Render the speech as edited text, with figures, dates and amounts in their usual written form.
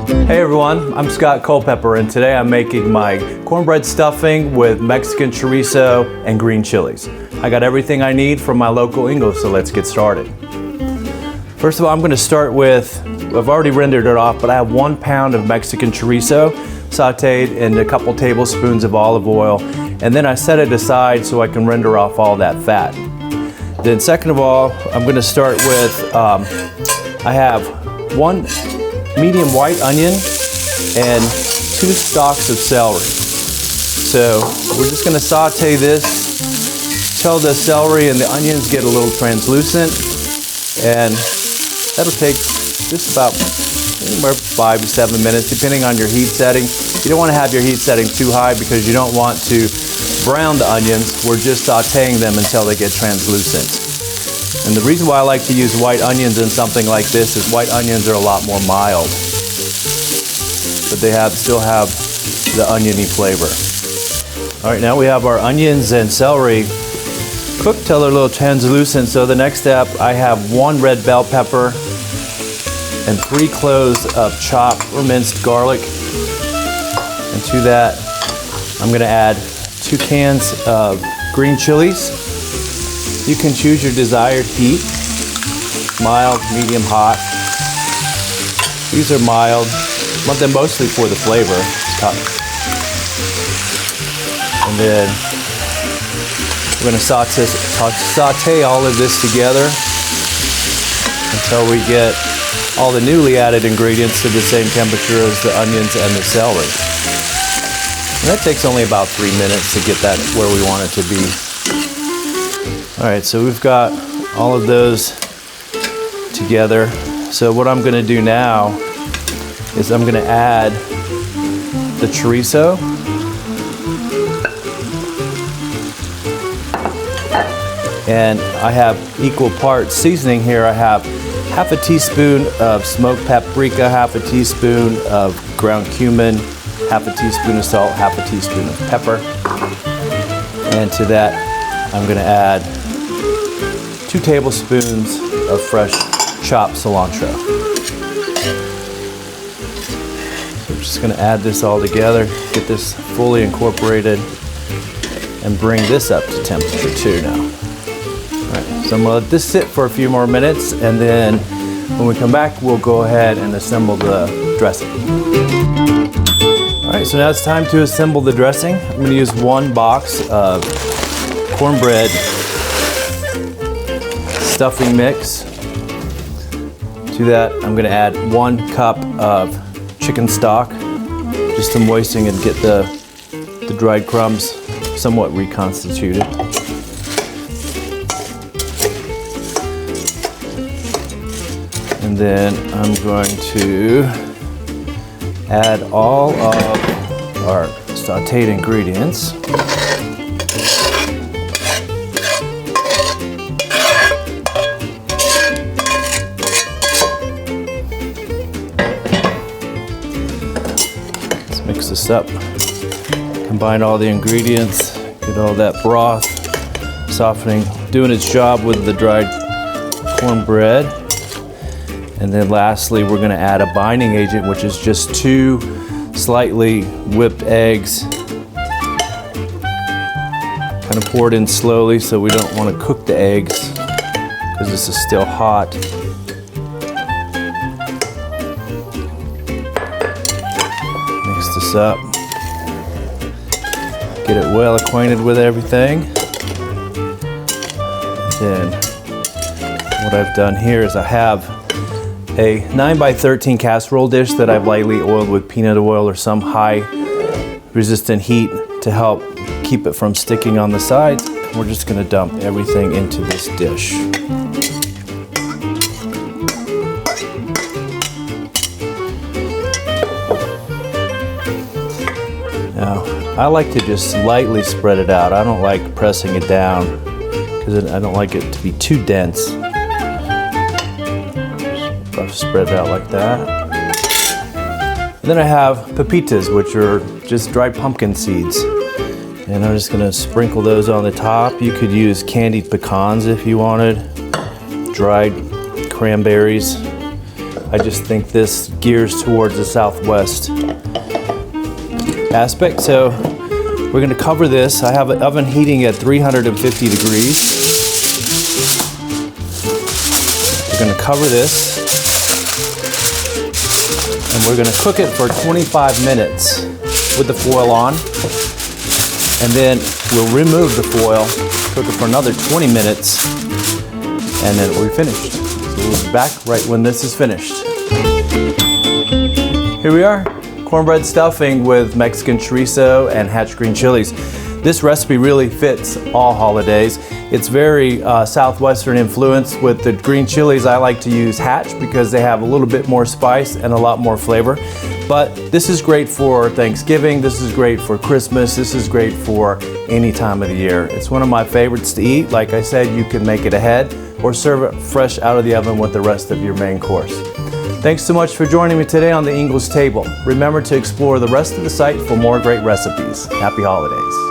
Hey everyone, I'm Scott Culpepper, and today I'm making my cornbread stuffing with Mexican chorizo and green chilies. I got everything I need from my local Ingles, so let's get started. First of all, I'm going to start with, I've already rendered it off, but I have 1 pound of Mexican chorizo sauteed in a couple tablespoons of olive oil, and then I set it aside so I can render off all that fat. Then second of all, I'm going to start with, I have 1 medium white onion and 2 stalks of celery. So we're just going to saute this till the celery and the onions get a little translucent, and that'll take just about anywhere 5 to 7 minutes depending on your heat setting. You don't want to have your heat setting too high because you don't want to brown the onions. We're just sauteing them until they get translucent. And the reason why I like to use white onions in something like this is white onions are a lot more mild, but they still have the oniony flavor. All right, now we have our onions and celery cooked till they're a little translucent. So the next step, I have 1 red bell pepper and 3 cloves of chopped or minced garlic. And to that, I'm going to add 2 cans of green chilies. You can choose your desired heat, mild, medium, hot. These are mild. I want them mostly for the flavor. And then we're going to saute all of this together until we get all the newly added ingredients to the same temperature as the onions and the celery. And that takes only about 3 minutes to get that where we want it to be. All right, so we've got all of those together. So what I'm gonna do now is I'm gonna add the chorizo. And I have equal parts seasoning here. I have half a teaspoon of smoked paprika, half a teaspoon of ground cumin, half a teaspoon of salt, half a teaspoon of pepper. And to that, I'm gonna add 2 tablespoons of fresh chopped cilantro. So I'm just gonna add this all together, get this fully incorporated, and bring this up to temperature too now. All right, so I'm gonna let this sit for a few more minutes, and then when we come back, we'll go ahead and assemble the dressing. All right, so now it's time to assemble the dressing. I'm gonna use 1 box of cornbread stuffing mix. To that, I'm going to add 1 cup of chicken stock just to moisten and get the dried crumbs somewhat reconstituted. And then I'm going to add all of our sauteed ingredients. Mix this up, combine all the ingredients, get all that broth softening, doing its job with the dried cornbread. And then lastly, we're going to add a binding agent, which is just 2 slightly whipped eggs. Kind of pour it in slowly, so we don't want to cook the eggs because this is still hot. Mix this up, get it well acquainted with everything. And then what I've done here is I have a 9x13 casserole dish that I've lightly oiled with peanut oil or some high resistant heat to help keep it from sticking on the sides. We're just going to dump everything into this dish. Now, I like to just lightly spread it out. I don't like pressing it down because I don't like it to be too dense. Spread it out like that. And then I have pepitas, which are just dried pumpkin seeds. And I'm just gonna sprinkle those on the top. You could use candied pecans if you wanted, dried cranberries. I just think this gears towards the southwest aspect. So we're going to cover this. I have an oven heating at 350 degrees. We're going to cover this and we're going to cook it for 25 minutes with the foil on, and then we'll remove the foil, cook it for another 20 minutes, and then we'll be finished. So we'll be back right when this is finished. Here we are, cornbread stuffing with Mexican chorizo and hatch green chilies. This recipe really fits all holidays. It's very southwestern influence. With the green chilies, I like to use hatch because they have a little bit more spice and a lot more flavor. But this is great for Thanksgiving, this is great for Christmas, this is great for any time of the year. It's one of my favorites to eat. Like I said, you can make it ahead or serve it fresh out of the oven with the rest of your main course. Thanks so much for joining me today on the Ingles table. Remember to explore the rest of the site for more great recipes. Happy holidays.